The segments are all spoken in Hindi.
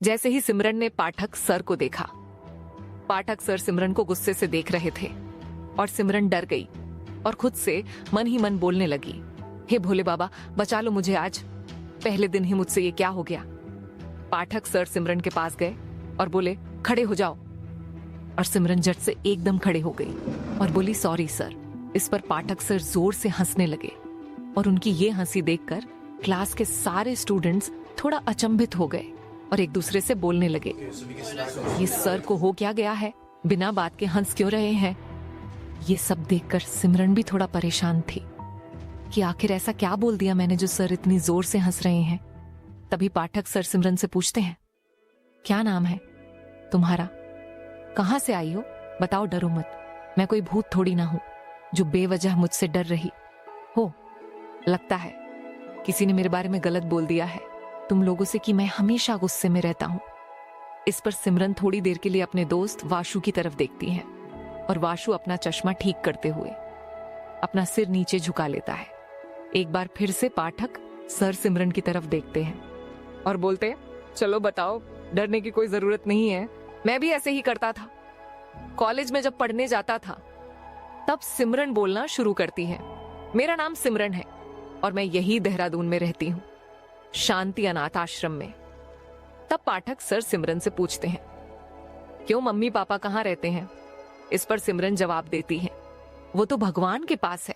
जैसे ही सिमरन ने पाठक सर को देखा, पाठक सर सिमरन को गुस्से से देख रहे थे और सिमरन डर गई और खुद से मन ही मन बोलने लगी, हे भोले बाबा बचा लो मुझे, आज पहले दिन ही मुझसे ये क्या हो गया। पाठक सर सिमरन के पास गए और बोले, खड़े हो जाओ। और सिमरन झट से एकदम खड़े हो गई और बोली, सॉरी सर। इस पर पाठक सर जोर से हंसने लगे और उनकी ये हंसी देखकर क्लास के सारे स्टूडेंट्स थोड़ा अचंभित हो गए और एक दूसरे से बोलने लगे, ये सर को हो क्या गया है, बिना बात के हंस क्यों रहे हैं। ये सब देखकर सिमरन भी थोड़ा परेशान थी कि आखिर ऐसा क्या बोल दिया मैंने जो सर इतनी जोर से हंस रहे हैं। तभी पाठक सर सिमरन से पूछते हैं, क्या नाम है तुम्हारा, कहां से आई हो, बताओ, डरो मत, मैं कोई भूत थोड़ी ना हूं जो बेवजह मुझसे डर रही हो। लगता है किसी ने मेरे बारे में गलत बोल दिया है तुम लोगों से कि मैं हमेशा गुस्से में रहता हूं। इस पर सिमरन थोड़ी देर के लिए अपने दोस्त वाशु की तरफ देखती है और वाशु अपना चश्मा ठीक करते हुए अपना सिर नीचे झुका लेता है। एक बार फिर से पाठक सर सिमरन की तरफ देखते हैं और बोलते हैं, चलो बताओ, डरने की कोई जरूरत नहीं है, मैं भी ऐसे ही करता था। कॉलेज में जब पढ़ने जाता था तब सिमरन बोलना शुरू करती है, मेरा नाम सिमरन है और मैं यही देहरादून में रहती हूँ, शांति अनाथ आश्रम में। तब पाठक सर सिमरन से पूछते हैं, क्यों मम्मी पापा कहाँ रहते हैं। इस पर सिमरन जवाब देती है, वो तो भगवान के पास है।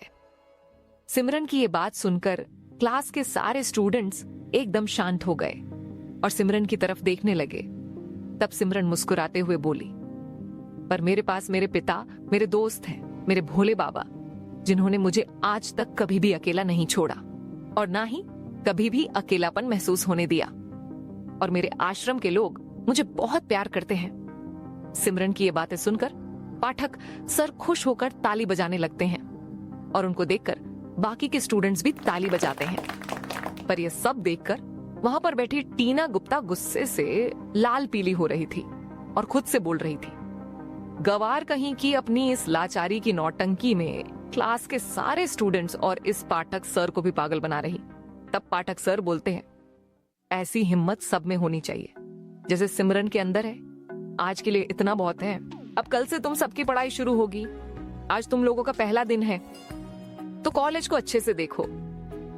सिमरन की ये बात सुनकर क्लास के सारे स्टूडेंट्स एकदम शांत हो गए और सिमरन की तरफ देखने लगे। तब सिमरन मुस्कुराते हुए बोली, पर मेरे पास मेरे पिता, मेरे दोस्त हैं, मेरे भोले बाबा, जिन्होंने मुझे आज तक कभी भी अकेला नहीं छोड़ा और ना ही कभी भी अकेलापन महसूस होने दिया, और मेरे आश्रम के लोग मुझे बहुत प्यार करते हैं। सिमरन की ये बातें सुनकर पाठक सर खुश होकर ताली बजाने लगते हैं और उनको देखकर बाकी के स्टूडेंट्स भी ताली बजाते हैं। पर यह सब देखकर वहां पर बैठी टीना गुप्ता गुस्से से लाल पीली हो रही थी और खुद से बोल रही थी, गवार कहीं की अपनी इस लाचारी की नौटंकी में क्लास के सारे स्टूडेंट्स और इस पाठक सर को भी पागल बना रही। तब पाठक सर बोलते हैं, ऐसी हिम्मत सब में होनी चाहिए जैसे सिमरन के अंदर है। आज के लिए इतना बहुत है, अब कल से तुम सबकी पढ़ाई शुरू होगी। आज तुम लोगों का पहला दिन है तो कॉलेज को अच्छे से देखो,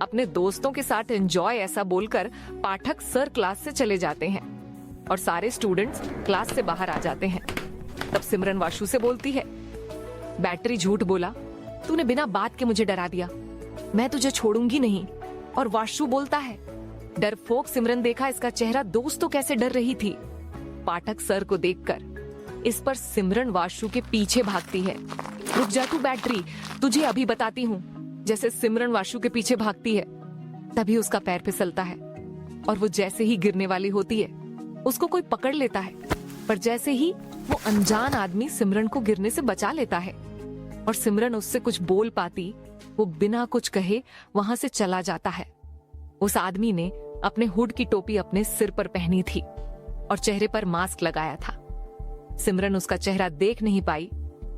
अपने दोस्तों के साथ एंजॉय, ऐसा बोलकर पाठक सर क्लास से चले जाते हैं और सारे स्टूडेंट्स क्लास से बाहर आ जाते हैं। तब सिमरन वाशु से बोलती है, बैटरी झूठ बोला, तूने बिना बात के मुझे डरा दिया, मैं तुझे छोड़ूंगी नहीं। और वाशु बोलता है, डरपोक सिमरन, देखा इसका चेहरा, दोस्त तो कैसे डर रही थी। पाठक सर को देखकर इस पर सिमरन वाशु के पीछे भागती है, रुक जा तू बैटरी, तुझे अभी बताती हूँ। जैसे सिमरन वाशु के पीछे भागती है तभी उसका पैर फिसलता है और वो जैसे ही गिरने वाली होती है उसको कोई पकड़ लेता है, पर जैसे ही वो अनजान आदमी सिमरन को गिरने से बचा लेता है और सिमरन उससे कुछ बोल पाती, वो बिना कुछ कहे वहां से चला जाता है। उस आदमी ने अपने हुड की टोपी अपने सिर पर पहनी थी और चेहरे पर मास्क लगाया था। सिमरन उसका चेहरा देख नहीं पाई।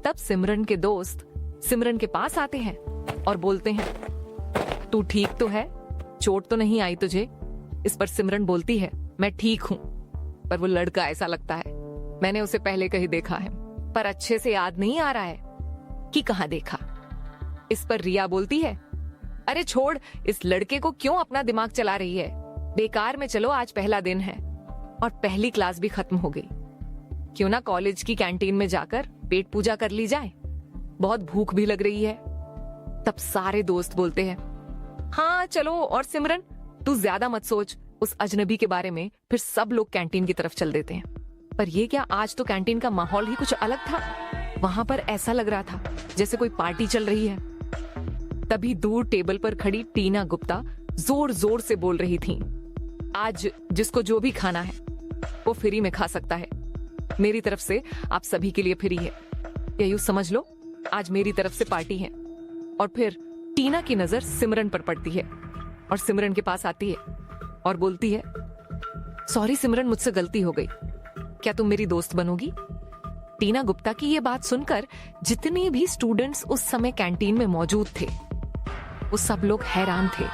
तब सिमरन के दोस्त सिमरन के पास आते हैं और बोलते हैं, तू ठीक तो है, चोट तो नहीं आई तुझे। इस पर सिमरन बोलती है, मैं ठीक हूं, पर वो लड़का ऐसा लगता है मैंने उसे पहले कहीं देखा है, पर अच्छे से याद नहीं आ रहा है कि कहां देखा। इस पर रिया बोलती है, अरे छोड़, इस लड़के को क्यों अपना दिमाग चला रही है, बेकार में, चलो आज पहला दिन है और पहली क्लास भी खत्म हो गई, क्यों ना कॉलेज की कैंटीन में जाकर पेट पूजा कर ली जाए, बहुत भूख भी लग रही है। तब सारे दोस्त बोलते हैं, हाँ चलो, और सिमरन तू ज्यादा मत सोच उस अजनबी के बारे में। फिर सब लोग कैंटीन की तरफ चल देते हैं। पर ये क्या, आज तो कैंटीन का माहौल ही कुछ अलग था। वहां पर ऐसा लग रहा था जैसे कोई पार्टी चल रही है। तभी दूर टेबल पर खड़ी टीना गुप्ता जोर जोर से बोल रही थी, आज जिसको जो भी खाना है वो फ्री में खा सकता है, मेरी तरफ से आप सभी के लिए फ्री है, या यूं समझ लो आज मेरी तरफ से पार्टी है। और फिर टीना की नजर सिमरन पर पड़ती है और सिमरन के पास आती है और बोलती है, सॉरी सिमरन, मुझसे गलती हो गई, क्या तुम मेरी दोस्त बनोगी। टीना गुप्ता की ये बात सुनकर जितने भी स्टूडेंट्स उस समय कैंटीन में मौजूद थे वो सब लोग हैरान थे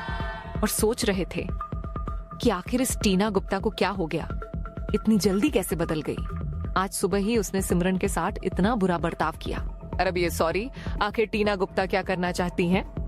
और सोच रहे थे कि आखिर इस टीना गुप्ता को क्या हो गया, इतनी जल्दी कैसे बदल गई? आज सुबह ही उसने सिमरन के साथ इतना बुरा बर्ताव किया। अरे अब ये सॉरी, आखिर टीना गुप्ता क्या करना चाहती हैं?